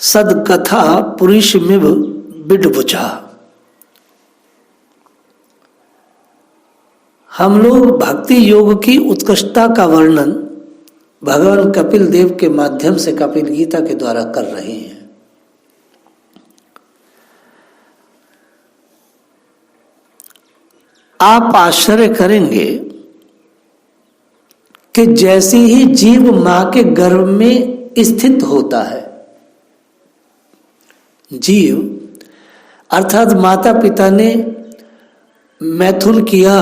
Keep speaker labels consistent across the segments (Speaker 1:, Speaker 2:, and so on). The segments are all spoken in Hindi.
Speaker 1: सदकथा पुरुषमिव बिडबुझा। हम लोग भक्ति योग की उत्कृष्टता का वर्णन भगवान कपिल देव के माध्यम से कपिल गीता के द्वारा कर रहे हैं। आप आश्चर्य करेंगे कि जैसे ही जीव मां के गर्भ में स्थित होता है, जीव अर्थात माता पिता ने मैथुन किया,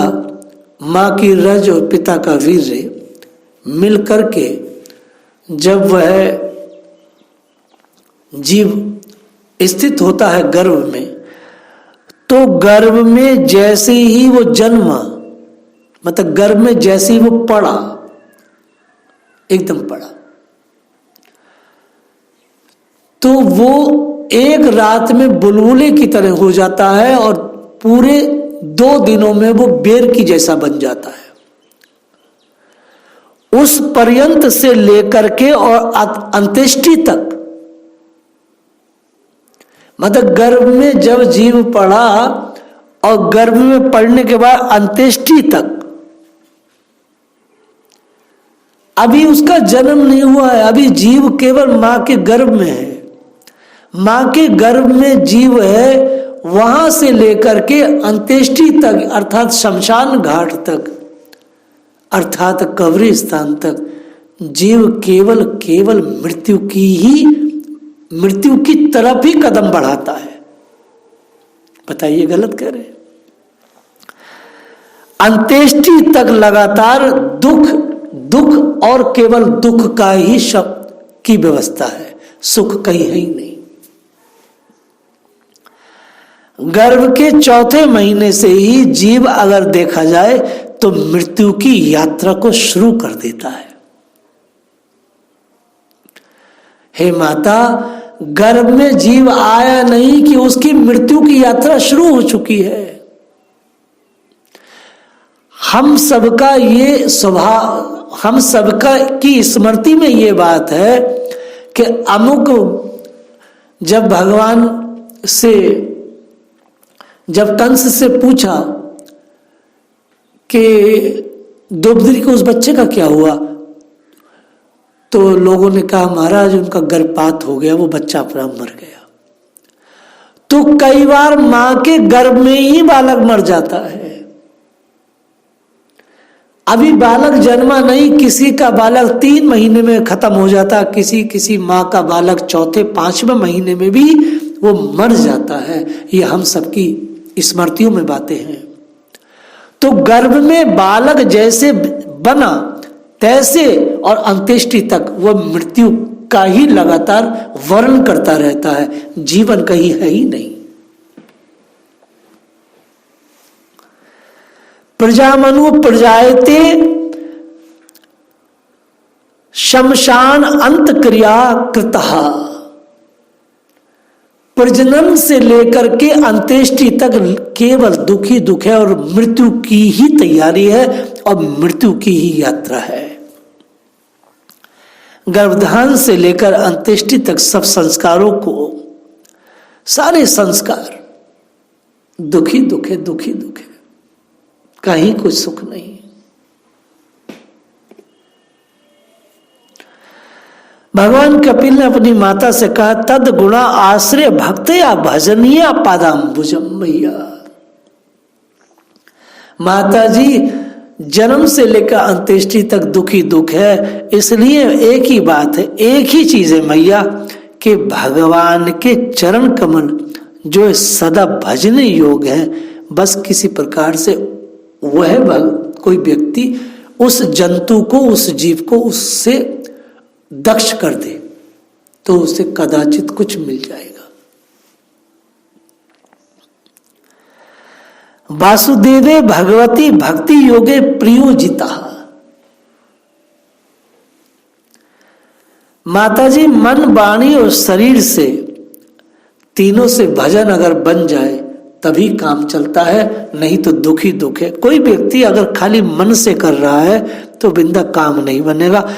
Speaker 1: मां की रज और पिता का वीर्य मिलकर के जब वह जीव स्थित होता है गर्भ में, तो गर्भ में जैसे ही वो जन्म, मतलब गर्भ में जैसे ही वो पड़ा, एकदम पड़ा, तो वो एक रात में बुलबुले की तरह हो जाता है और पूरे 2 दिनों में वो बेर की जैसा बन जाता है। उस पर्यंत से लेकर के और अंत्येष्टि तक, मतलब गर्भ में जब जीव पड़ा और गर्भ में पड़ने के बाद अंत्येष्टि तक, अभी उसका जन्म नहीं हुआ है, अभी जीव केवल मां के गर्भ में है। मां के गर्भ में जीव है, वहां से लेकर के अंत्येष्टि तक अर्थात शमशान घाट तक, अर्थात कब्र स्थान तक जीव केवल केवल मृत्यु की तरफ ही कदम बढ़ाता है। बताइए गलत कह रहे हैं? अंत्येष्टि तक लगातार दुख और केवल दुख का ही शब्द की व्यवस्था है, सुख कहीं है ही नहीं। गर्भ के 4थे महीने से ही जीव अगर देखा जाए तो मृत्यु की यात्रा को शुरू कर देता है। हे माता, गर्भ में जीव आया नहीं कि उसकी मृत्यु की यात्रा शुरू हो चुकी है। हम सबका ये स्वभाव, हम सबका की स्मृति में ये बात है कि अमुक जब भगवान से, जब कंस से पूछा कि द्रौपदी के उस बच्चे का क्या हुआ, तो लोगों ने कहा महाराज उनका गर्भपात हो गया, वो बच्चा अपना मर गया। तो कई बार मां के गर्भ में ही बालक मर जाता है। अभी बालक जन्मा नहीं, किसी का बालक 3 महीने में खत्म हो जाता, किसी मां का बालक 4थे 5वें महीने में भी वो मर जाता है। ये हम सबकी स्मृतियों में बातें हैं। तो गर्भ में बालक जैसे बना तैसे और अंत्येष्टि तक वो मृत्यु का ही लगातार वर्णन करता रहता है, जीवन कहीं है ही नहीं। प्रजामनु प्रजायते शमशान अंत क्रिया कृतः। प्रजनन से लेकर के अंत्येष्टि तक केवल दुख ही दुख है और मृत्यु की ही तैयारी है और मृत्यु की ही यात्रा है। गर्भधान से लेकर अंत्येष्टि तक सब संस्कारों को, सारे संस्कार दुखी दुख है, दुखी दुख है, कहीं कोई सुख नहीं। भगवान कपिल ने अपनी माता से कहा तद गुणा आश्रय भक्तया भजनीय पादाम्बुजम। भैया माता जी, जन्म से लेकर अंत्येष्टि तक दुखी दुख है, इसलिए एक ही बात है, एक ही चीज है मैया कि भगवान के चरण कमल जो सदा भजने योग्य है, बस किसी प्रकार से वह कोई व्यक्ति उस जंतु को, उस जीव को उससे दक्ष कर दे तो उसे कदाचित कुछ मिल जाएगा। वासुदेवे भगवती भक्ति योगे प्रियोजिता। माताजी मन, वाणी और शरीर से, तीनों से भजन अगर बन जाए तभी काम चलता है, नहीं तो दुख ही दुख है। कोई व्यक्ति अगर खाली मन से कर रहा है तो बिंदा काम नहीं बनेगा।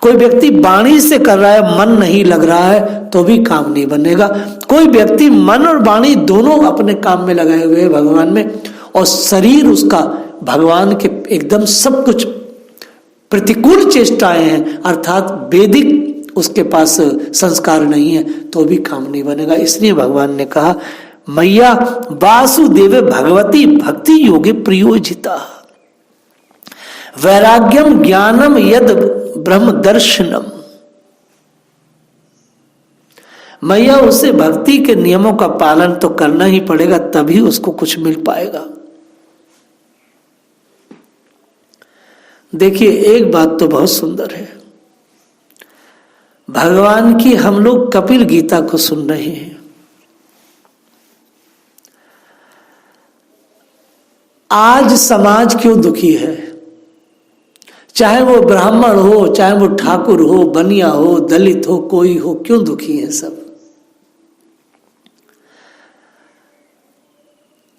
Speaker 1: कोई व्यक्ति वाणी से कर रहा है, मन नहीं लग रहा है, तो भी काम नहीं बनेगा। कोई व्यक्ति मन और वाणी दोनों अपने काम में लगाए हुए है भगवान में, और शरीर उसका भगवान के एकदम सब कुछ प्रतिकूल चेष्टाएं हैं, अर्थात वैदिक उसके पास संस्कार नहीं है, तो भी काम नहीं बनेगा। इसलिए भगवान ने कहा मैया वासुदेव भगवती भक्ति योगे प्रयोजिता वैराग्यम ज्ञानम यद ब्रह्म दर्शनम। मैया उसे भक्ति के नियमों का पालन तो करना ही पड़ेगा, तभी उसको कुछ मिल पाएगा। देखिए एक बात तो बहुत सुंदर है, भगवान की हम लोग कपिल गीता को सुन रहे हैं। आज समाज क्यों दुखी है, चाहे वो ब्राह्मण हो, चाहे वो ठाकुर हो, बनिया हो, दलित हो, कोई हो, क्यों दुखी है सब।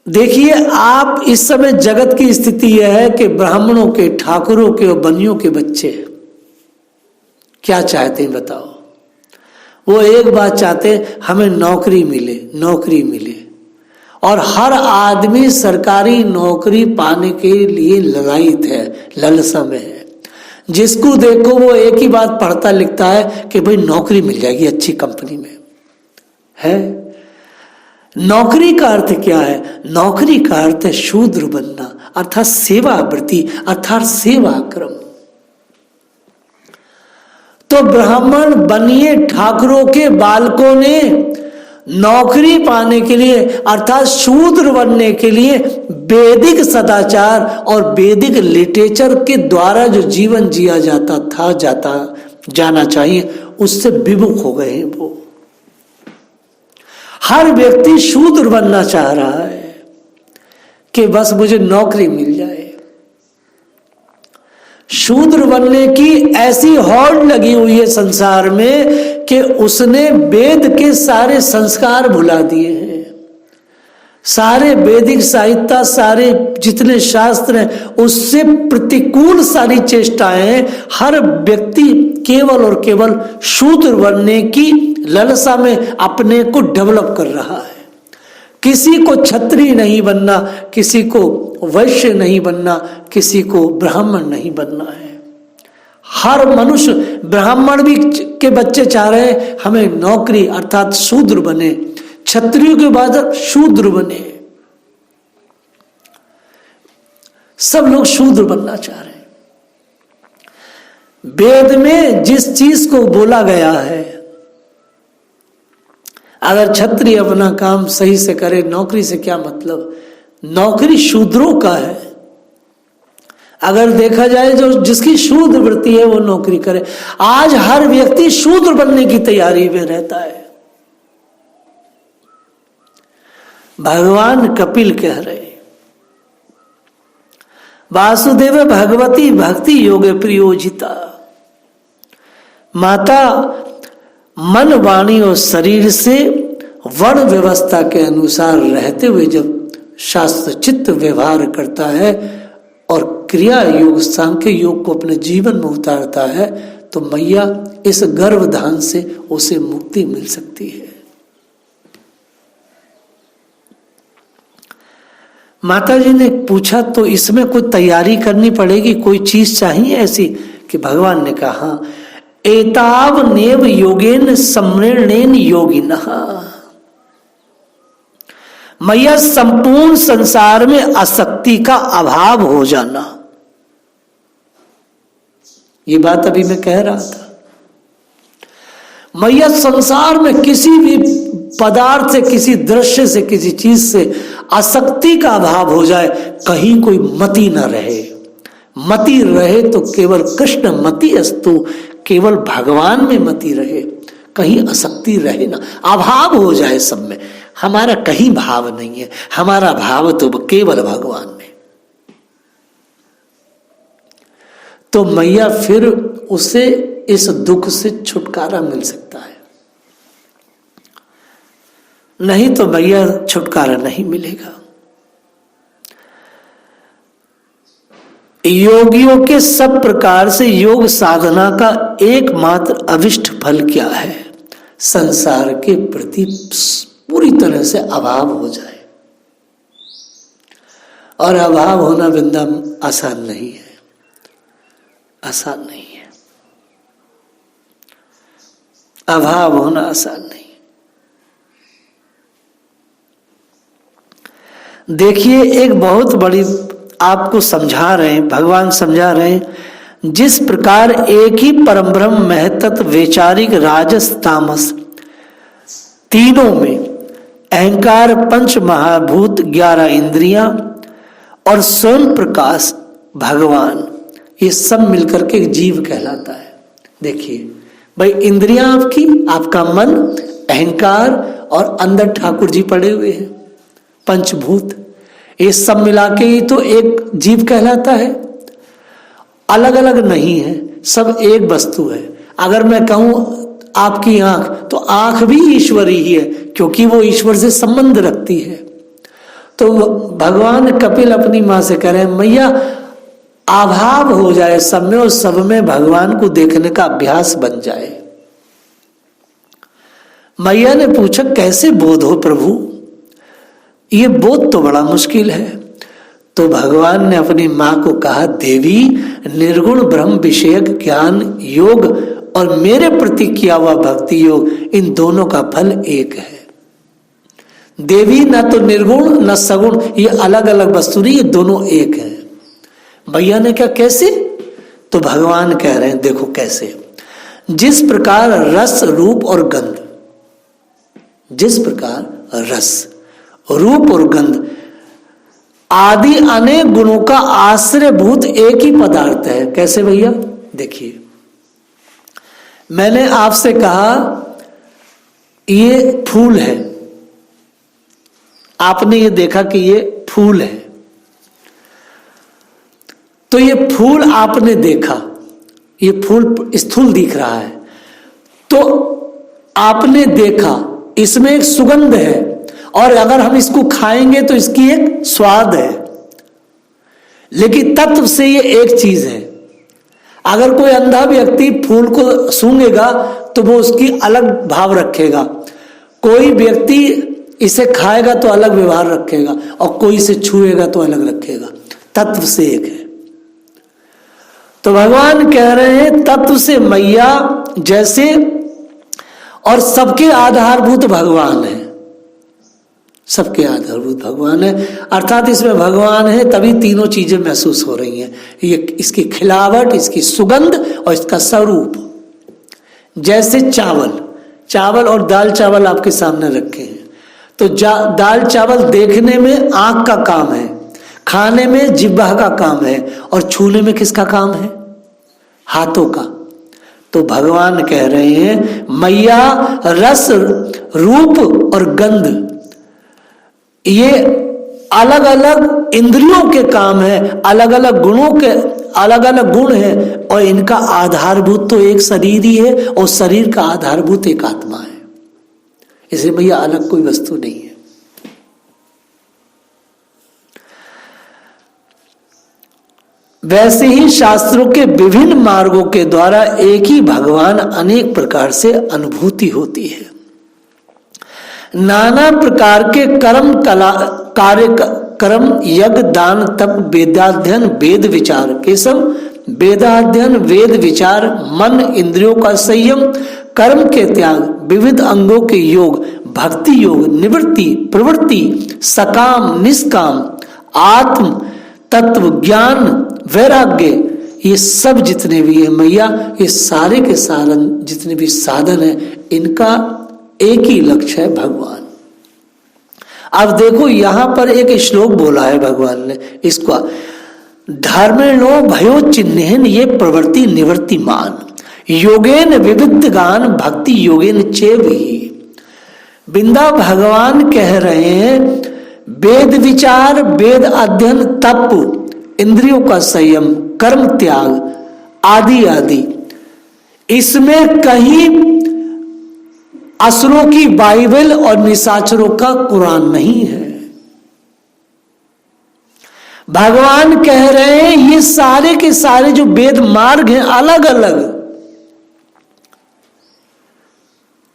Speaker 1: देखिए आप इस समय जगत की स्थिति यह है कि ब्राह्मणों के, ठाकुरों के और बनियों के बच्चे क्या चाहते हैं बताओ। वो एक बात चाहते हैं, हमें नौकरी मिले, नौकरी मिले, और हर आदमी सरकारी नौकरी पाने के लिए ललायित है, लालसा में है। जिसको देखो वो एक ही बात पढ़ता लिखता है कि भाई नौकरी मिल जाएगी अच्छी कंपनी में है। नौकरी का अर्थ क्या है, नौकरी का अर्थ है शूद्र बनना, अर्थात सेवा वृत्ति, अर्थात सेवा क्रम। तो ब्राह्मण बनिए ठाकुरों के बालकों ने नौकरी पाने के लिए अर्थात शूद्र बनने के लिए वैदिक सदाचार और वैदिक लिटरेचर के द्वारा जो जीवन जिया जाता था, जाना चाहिए, उससे विमुख हो गए हैं वो। हर व्यक्ति शूद्र बनना चाह रहा है कि बस मुझे नौकरी मिल जाए। शूद्र बनने की ऐसी हौड़ लगी हुई है संसार में कि उसने वेद के सारे संस्कार भुला दिए हैं। सारे वैदिक साहित्य, सारे जितने शास्त्र हैं, उससे प्रतिकूल सारी चेष्टाएं, हर व्यक्ति केवल और केवल शूद्र बनने की लालसा में अपने को डेवलप कर रहा है। किसी को क्षत्रिय नहीं बनना, किसी को वैश्य नहीं बनना, किसी को ब्राह्मण नहीं बनना है। हर मनुष्य, ब्राह्मण भी के बच्चे चाह रहे हैं हमें नौकरी अर्थात शूद्र बने, क्षत्रियों के बाद शूद्र बने, सब लोग शूद्र बनना चाह रहे हैं। वेद में जिस चीज को बोला गया है, अगर क्षत्रिय अपना काम सही से करे, नौकरी से क्या मतलब, नौकरी शूद्रों का है। अगर देखा जाए जो जिसकी शूद्र वृत्ति है वो नौकरी करे। आज हर व्यक्ति शूद्र बनने की तैयारी में रहता है। भगवान कपिल कह रहे वासुदेव भगवती भक्ति योगे प्रयोजिता। माता मन, वाणी और शरीर से वर्ण व्यवस्था के अनुसार रहते हुए जब शास्त्र चित्त व्यवहार करता है और क्रिया योग, सांख्य योग को अपने जीवन में उतारता है, तो मैया इस गर्भधान से उसे मुक्ति मिल सकती है। माता जी ने पूछा तो इसमें कोई तैयारी करनी पड़ेगी, कोई चीज चाहिए ऐसी, कि भगवान ने कहा एताव नेव योगेन सम्रेणेन योगिनः। मैया संपूर्ण संसार में आसक्ति का अभाव हो जाना, ये बात अभी मैं कह रहा था। मैया संसार में किसी भी पदार्थ से, किसी दृश्य से, किसी चीज से आसक्ति का अभाव हो जाए, कहीं कोई मति न रहे। मति रहे तो केवल कृष्ण मति अस्तु, केवल भगवान में मति रहे, कहीं आसक्ति रहे ना, अभाव हो जाए सब में। हमारा कहीं भाव नहीं है, हमारा भाव तो केवल भगवान में। तो मैया फिर उसे इस दुख से छुटकारा मिल सकता है, नहीं तो मैया छुटकारा नहीं मिलेगा। योगियों के सब प्रकार से योग साधना का एकमात्र अभिष्ट फल क्या है? संसार के प्रति पूरी तरह से अभाव हो जाए। और अभाव होना बिंदा आसान नहीं है, आसान नहीं है। अभाव होना आसान नहीं। देखिए, एक बहुत बड़ी आपको समझा रहे हैं, भगवान समझा रहे हैं, जिस प्रकार एक ही परम ब्रह्म महतत्व वैचारिक राजस तामस तीनों में अहंकार, पंच महाभूत, 11 इंद्रियां और स्वयं प्रकाश भगवान, ये सब मिलकर के जीव कहलाता है। देखिए भाई, इंद्रियां आपकी, आपका मन, अहंकार और अंदर ठाकुर जी पड़े हुए हैं पंचभूत, ये सब मिला के ही तो एक जीव कहलाता है। अलग अलग नहीं है, सब एक वस्तु है। अगर मैं कहूं आपकी आंख, तो आंख भी ईश्वरी ही है, क्योंकि वो ईश्वर से संबंध रखती है। तो भगवान कपिल अपनी मां से कह रहे हैं, मैया अभाव हो जाए सब में, और सब में भगवान को देखने का अभ्यास बन जाए। मैया ने पूछा, कैसे बोध हो प्रभु? ये बोध तो बड़ा मुश्किल है। तो भगवान ने अपनी मां को कहा, देवी, निर्गुण ब्रह्म विषयक ज्ञान योग और मेरे प्रति किया हुआ भक्ति योग, इन दोनों का फल एक है। देवी न तो निर्गुण न सगुण, ये अलग अलग वस्तु नहीं, ये दोनों एक है। भैया ने क्या, कैसे? तो भगवान कह रहे हैं, देखो कैसे। जिस प्रकार रस, रूप और गंध, जिस प्रकार रस, रूप और गंध आदि अनेक गुणों का आश्रयभूत एक ही पदार्थ है। कैसे भैया? देखिए, मैंने आपसे कहा ये फूल है, आपने ये देखा कि ये फूल है, तो ये फूल आपने देखा, ये फूल स्थूल दिख रहा है, तो आपने देखा इसमें एक सुगंध है, और अगर हम इसको खाएंगे तो इसकी एक स्वाद है, लेकिन तत्व से ये एक चीज है। अगर कोई अंधा व्यक्ति फूल को सूंघेगा तो वो उसकी अलग भाव रखेगा, कोई व्यक्ति इसे खाएगा तो अलग व्यवहार रखेगा, और कोई इसे छुएगा तो अलग रखेगा। तत्व से एक है। तो भगवान कह रहे हैं, तत्व से मैया जैसे, और सबके आधारभूत भगवान है, सबके आधारभूत भगवान है। अर्थात इसमें भगवान है तभी तीनों चीजें महसूस हो रही हैं, ये इसकी खिलावट, इसकी सुगंध और इसका स्वरूप। जैसे चावल और दाल चावल आपके सामने रखे हैं, तो दाल चावल देखने में आंख का काम है, खाने में जिह्वा का काम है, और छूने में किसका काम है? हाथों का। तो भगवान कह रहे हैं, मैया रस, रूप और गंध ये अलग अलग इंद्रियों के काम है, अलग अलग गुणों के अलग अलग गुण है, और इनका आधारभूत तो एक शरीर ही है, और शरीर का आधारभूत एक आत्मा है। इसलिए भैया अलग कोई वस्तु नहीं है। वैसे ही शास्त्रों के विभिन्न मार्गों के द्वारा एक ही भगवान अनेक प्रकार से अनुभूति होती है। नाना प्रकार के कर्म यज्ञ दान तप वेदाध्ययन वेद विचार के सब वेदाध्ययन वेद विचार मन इंद्रियों का संयम कर्म के त्याग विविध अंगों के योग भक्ति योग निवृत्ति प्रवृत्ति सकाम निष्काम आत्म तत्व ज्ञान वैराग्य, ये सब जितने भी है मैया, ये सारे के साधन जितने भी साधन है, इनका एक ही लक्ष्य है भगवान। अब देखो यहां पर एक श्लोक बोला है भगवान ने, इसको धर्मेणो भयो चिन्हन ये प्रवृत्ति निवृत्ति मान योगेन विविध गान भक्ति योगेन चेवि। बिंदा भगवान कह रहे हैं, वेद विचार वेद अध्ययन तप इंद्रियों का संयम कर्म त्याग आदि आदि, इसमें कहीं असुरों की बाइबल और निशाचरों का कुरान नहीं है। भगवान कह रहे हैं ये सारे के सारे जो वेद मार्ग हैं अलग अलग,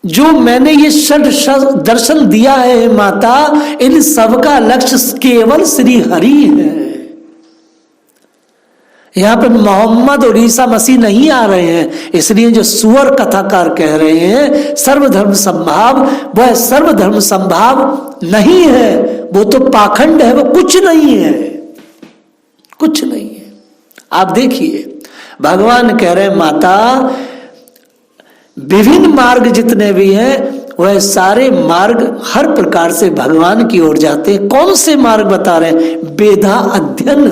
Speaker 1: जो मैंने ये षड दर्शन दिया है माता, इन सबका लक्ष्य केवल श्री हरि है। यहां पे मोहम्मद और ईसा मसीह नहीं आ रहे हैं, इसलिए जो सुअर कथाकार कह रहे हैं सर्वधर्म संभाव, वह सर्वधर्म संभाव नहीं है, वो तो पाखंड है, वो कुछ नहीं है, कुछ नहीं है। आप देखिए भगवान कह रहे हैं माता विभिन्न मार्ग जितने भी हैं वह सारे मार्ग हर प्रकार से भगवान की ओर जाते हैं। कौन से मार्ग बता रहे हैं? वेदा अध्ययन,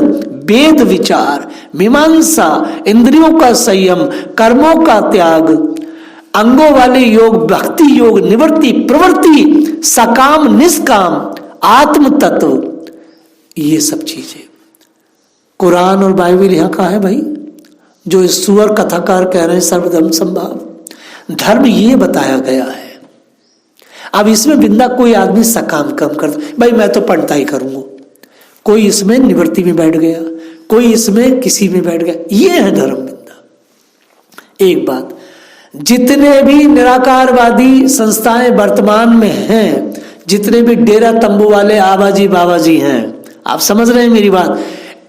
Speaker 1: वेद विचार, मीमांसा, इंद्रियों का संयम, कर्मों का त्याग, अंगों वाले योग, भक्ति योग, निवृत्ति, प्रवृत्ति, सकाम निष्काम, आत्म तत्व, ये सब चीजें। कुरान और बाइबल यहां का है भाई, जो इस सुअर कथाकार कह रहे हैं सर्वधर्म संभाव, धर्म ये बताया गया है। अब इसमें बिंदा कोई आदमी सकाम कम कर, भाई मैं तो पढ़ता ही करूंगा, कोई इसमें निवृत्ति में बैठ गया, कोई इसमें किसी में बैठ गया, ये है धर्म बिंदा। एक बात, जितने भी निराकारवादी संस्थाएं वर्तमान में हैं, जितने भी डेरा तंबू वाले आबाजी बाबाजी हैं, आप समझ रहे हैं मेरी बात,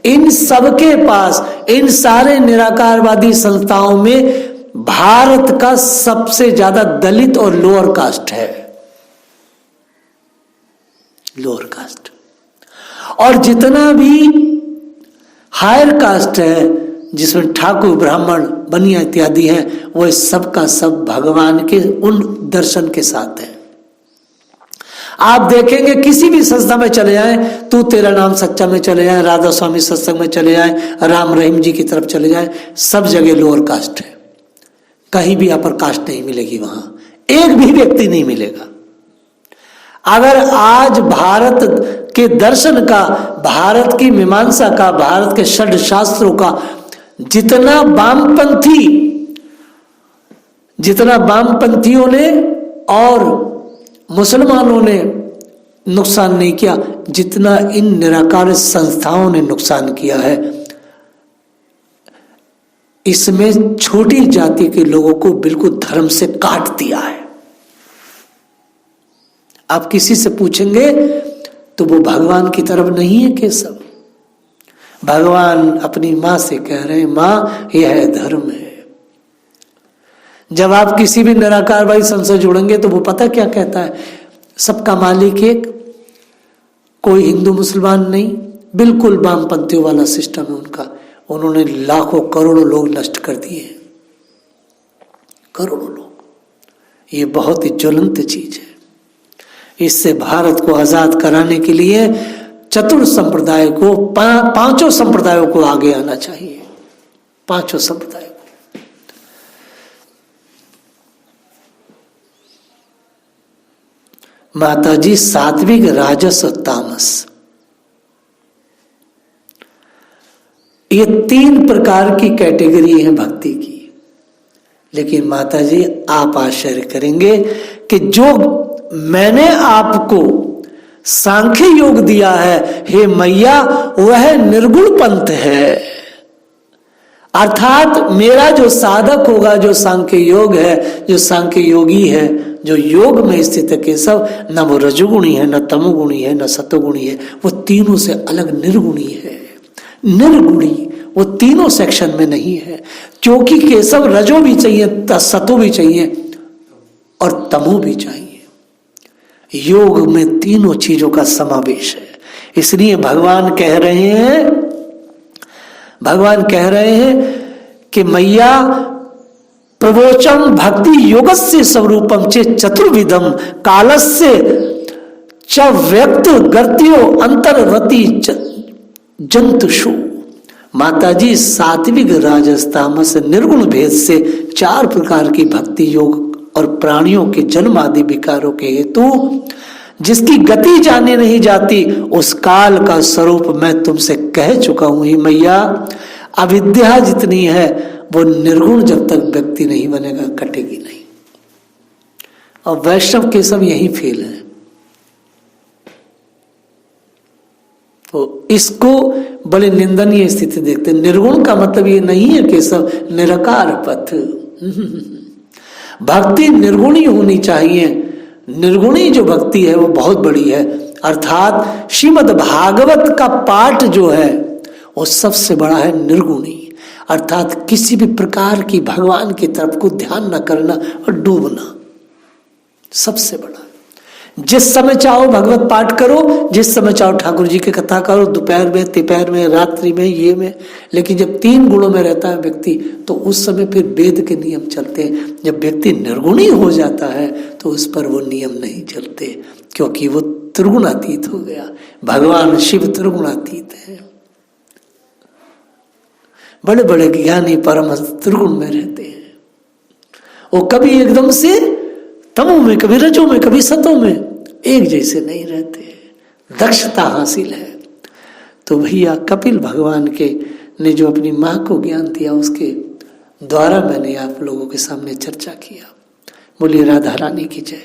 Speaker 1: इन सबके पास, इन सारे निराकारवादी संस्थाओं में भारत का सबसे ज्यादा दलित और लोअर कास्ट है, लोअर कास्ट। और जितना भी हायर कास्ट है जिसमें ठाकुर, ब्राह्मण, बनिया इत्यादि हैं, वो सब का सब भगवान के उन दर्शन के साथ है। आप देखेंगे किसी भी संस्था में चले जाएं, तू तेरा नाम सच्चा में चले जाएं, राधा स्वामी सत्संग में चले जाएं, राम रहीम जी की तरफ चले जाएं, सब जगह लोअर कास्ट है, कहीं भी अपर कास्ट नहीं मिलेगी, वहां एक भी व्यक्ति नहीं मिलेगा। अगर आज भारत के दर्शन का, भारत की मीमांसा का, भारत के षड शास्त्रों का जितना वामपंथियों ने और मुसलमानों ने नुकसान नहीं किया, जितना इन निराकार संस्थाओं ने नुकसान किया है, इसमें छोटी जाति के लोगों को बिल्कुल धर्म से काट दिया है। आप किसी से पूछेंगे तो वो भगवान की तरफ नहीं है केशव। भगवान अपनी मां से कह रहे हैं मां यह धर्म है। जब आप किसी भी निराकारवादी संस्था जुड़ेंगे तो वो पता क्या कहता है, सबका मालिक एक, कोई हिंदू मुसलमान नहीं, बिल्कुल वामपंथियों वाला सिस्टम है उनका। उन्होंने लाखों करोड़ों लोग नष्ट कर दिए, करोड़ों लोग। ये बहुत ही ज्वलंत चीज है। इससे भारत को आजाद कराने के लिए चतुर्थ संप्रदाय को, पांचों संप्रदायों को आगे आना चाहिए, पांचों संप्रदाय को। माताजी सात्विक, राजस और तामस, ये तीन प्रकार की कैटेगरी है भक्ति की। लेकिन माताजी आप आश्चर्य करेंगे कि जो मैंने आपको सांख्य योग दिया है हे मैया, वह निर्गुण पंथ है। अर्थात मेरा जो साधक होगा, जो सांख्य योग है, जो सांख्य योगी है, जो योग में स्थित है केशव, न वो रजोगुणी है, न तमोगुणी है, न सतोगुणी है, वो तीनों से अलग निर्गुणी है, निर्गुणी। वो तीनों सेक्शन में नहीं है, क्योंकि केशव रजो भी चाहिए, सतो भी चाहिए और तमो भी चाहिए। योग में तीनों चीजों का समावेश है। इसलिए भगवान कह रहे हैं कि मैया प्रवोचम भक्ति योगस्य स्वरूपम चे चतुर्विधम कालस्य च व्यक्त गर्त्यो अंतर्वती जंतुषु। माताजी सात्विक, राजस, तामस, निर्गुण भेद से चार प्रकार की भक्ति योग और प्राणियों के जन्म आदि विकारों के हेतु जिसकी गति जाने नहीं जाती, उस काल का स्वरूप मैं तुमसे कह चुका हूं ही मैया। अविद्या जितनी है वो निर्गुण जब तक व्यक्ति नहीं बनेगा कटेगी नहीं। और वैष्णव के सब यही फेल है। तो इसको बड़े निंदनीय स्थिति देखते। निर्गुण का मतलब ये नहीं है कि सब निराकार पथ। भक्ति निर्गुणी होनी चाहिए। निर्गुणी जो भक्ति है वो बहुत बड़ी है। अर्थात श्रीमद् भागवत का पाठ जो है वो सबसे बड़ा है निर्गुणी। अर्थात किसी भी प्रकार की भगवान की तरफ को ध्यान न करना और डूबना सबसे बड़ा। जिस समय चाहो भगवत पाठ करो, जिस समय चाहो ठाकुर जी की कथा करो, दोपहर में, तिपहर में, रात्रि में, ये में। लेकिन जब 3 गुणों में रहता है व्यक्ति तो उस समय फिर वेद के नियम चलते हैं। जब व्यक्ति निर्गुणी हो जाता है तो उस पर वो नियम नहीं चलते, क्योंकि वो त्रिगुणातीत हो गया। भगवान शिव त्रिगुणातीत है। बड़े बड़े ज्ञानी परमहंस त्रिगुण में रहते हैं। वो कभी एकदम से तमो में, कभी रजो में, कभी सतो में, एक जैसे नहीं रहते। दक्षता हासिल है। तो भैया कपिल भगवान के ने जो अपनी माँ को ज्ञान दिया उसके द्वारा मैंने आप लोगों के सामने चर्चा किया। बोलिए राधा रानी की जय।